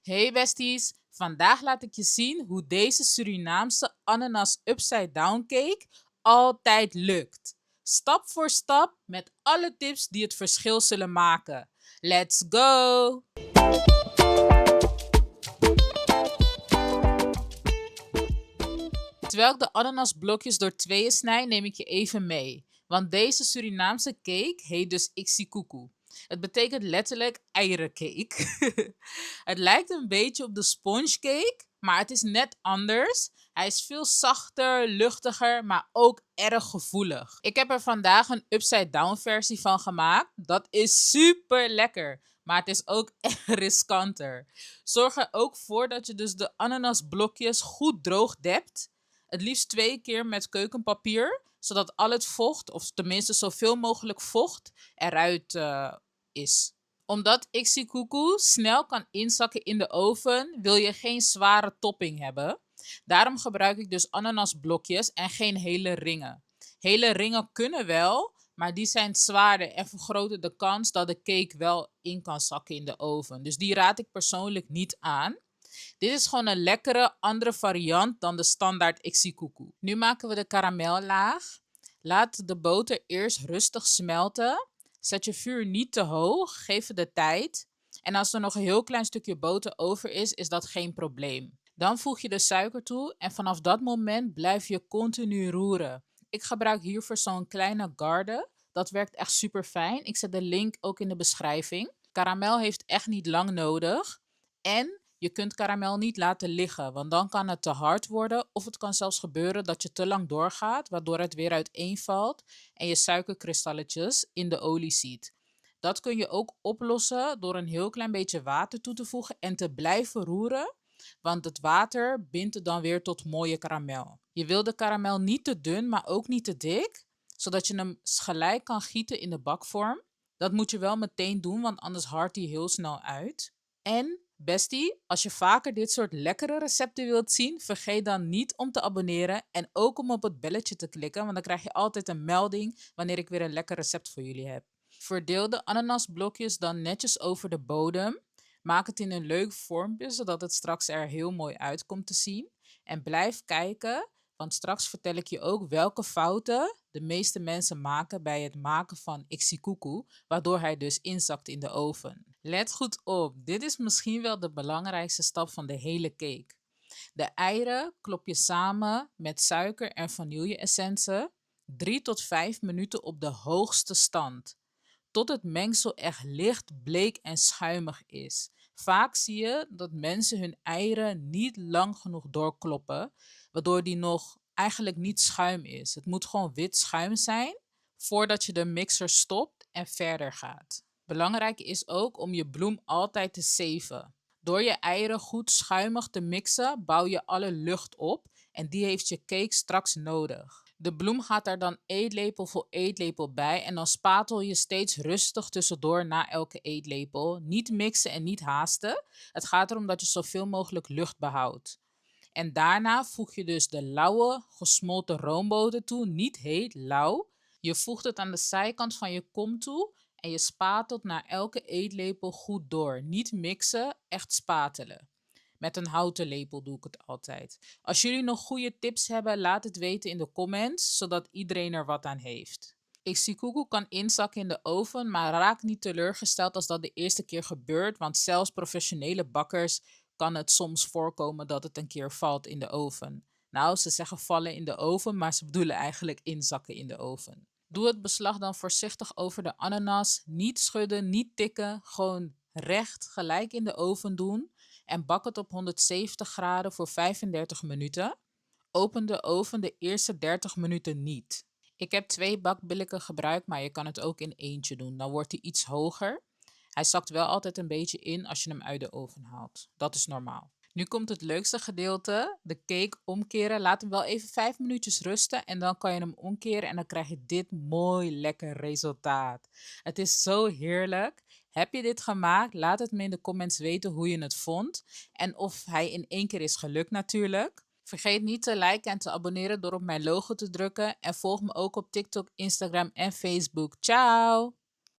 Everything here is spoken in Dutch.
Hey besties, vandaag laat ik je zien hoe deze Surinaamse ananas upside down cake altijd lukt. Stap voor stap met alle tips die het verschil zullen maken. Let's go! Terwijl ik de ananasblokjes door tweeën snij, neem ik je even mee. Want deze Surinaamse cake heet dus Ixikuku. Het betekent letterlijk eierencake. Het lijkt een beetje op de spongecake, maar het is net anders. Hij is veel zachter, luchtiger, maar ook erg gevoelig. Ik heb er vandaag een upside-down versie van gemaakt. Dat is super lekker, maar het is ook echt riskanter. Zorg er ook voor dat je dus de ananasblokjes goed droog dept. Het liefst 2 keer met keukenpapier, zodat al het vocht, of tenminste zoveel mogelijk vocht, eruit is. Omdat Ixikuku snel kan inzakken in de oven, wil je geen zware topping hebben. Daarom gebruik ik dus ananasblokjes en geen hele ringen. Hele ringen kunnen wel, maar die zijn zwaarder en vergroten de kans dat de cake wel in kan zakken in de oven. Dus die raad ik persoonlijk niet aan. Dit is gewoon een lekkere andere variant dan de standaard Ixikuku. Nu maken we de karamellaag. Laat de boter eerst rustig smelten. Zet je vuur niet te hoog, geef het de tijd. En als er nog een heel klein stukje boter over is, is dat geen probleem. Dan voeg je de suiker toe en vanaf dat moment blijf je continu roeren. Ik gebruik hiervoor zo'n kleine garde. Dat werkt echt super fijn. Ik zet de link ook in de beschrijving. Karamel heeft echt niet lang nodig. En je kunt karamel niet laten liggen, want dan kan het te hard worden of het kan zelfs gebeuren dat je te lang doorgaat, waardoor het weer uiteenvalt en je suikerkristalletjes in de olie ziet. Dat kun je ook oplossen door een heel klein beetje water toe te voegen en te blijven roeren, want het water bindt het dan weer tot mooie karamel. Je wil de karamel niet te dun, maar ook niet te dik, zodat je hem gelijk kan gieten in de bakvorm. Dat moet je wel meteen doen, want anders hardt hij heel snel uit. En bestie, als je vaker dit soort lekkere recepten wilt zien, vergeet dan niet om te abonneren en ook om op het belletje te klikken, want dan krijg je altijd een melding wanneer ik weer een lekker recept voor jullie heb. Verdeel de ananasblokjes dan netjes over de bodem. Maak het in een leuk vormpje, zodat het straks er heel mooi uit komt te zien. En blijf kijken, want straks vertel ik je ook welke fouten de meeste mensen maken bij het maken van Ixikuku, waardoor hij dus inzakt in de oven. Let goed op, dit is misschien wel de belangrijkste stap van de hele cake. De eieren klop je samen met suiker en vanille-essentie 3 tot 5 minuten op de hoogste stand, tot het mengsel echt licht, bleek en schuimig is. Vaak zie je dat mensen hun eieren niet lang genoeg doorkloppen, waardoor die nog eigenlijk niet schuim is. Het moet gewoon wit schuim zijn voordat je de mixer stopt en verder gaat. Belangrijk is ook om je bloem altijd te zeven. Door je eieren goed schuimig te mixen, bouw je alle lucht op en die heeft je cake straks nodig. De bloem gaat er dan eetlepel voor eetlepel bij en dan spatel je steeds rustig tussendoor na elke eetlepel. Niet mixen en niet haasten. Het gaat erom dat je zoveel mogelijk lucht behoudt. En daarna voeg je dus de lauwe gesmolten roomboter toe, niet heet, lauw. Je voegt het aan de zijkant van je kom toe en je spatelt na elke eetlepel goed door. Niet mixen, echt spatelen. Met een houten lepel doe ik het altijd. Als jullie nog goede tips hebben, laat het weten in de comments, zodat iedereen er wat aan heeft. Ixikuku kan inzakken in de oven, maar raak niet teleurgesteld als dat de eerste keer gebeurt, want zelfs professionele bakkers kan het soms voorkomen dat het een keer valt in de oven. Nou, ze zeggen vallen in de oven, maar ze bedoelen eigenlijk inzakken in de oven. Doe het beslag dan voorzichtig over de ananas. Niet schudden, niet tikken. Gewoon recht gelijk in de oven doen. En bak het op 170 graden voor 35 minuten. Open de oven de eerste 30 minuten niet. Ik heb 2 bakbilliken gebruikt, maar je kan het ook in eentje doen. Dan wordt hij iets hoger. Hij zakt wel altijd een beetje in als je hem uit de oven haalt. Dat is normaal. Nu komt het leukste gedeelte, de cake omkeren. Laat hem wel even 5 minuutjes rusten en dan kan je hem omkeren en dan krijg je dit mooi lekker resultaat. Het is zo heerlijk. Heb je dit gemaakt? Laat het me in de comments weten hoe je het vond en of hij in 1 keer is gelukt natuurlijk. Vergeet niet te liken en te abonneren door op mijn logo te drukken en volg me ook op TikTok, Instagram en Facebook. Ciao!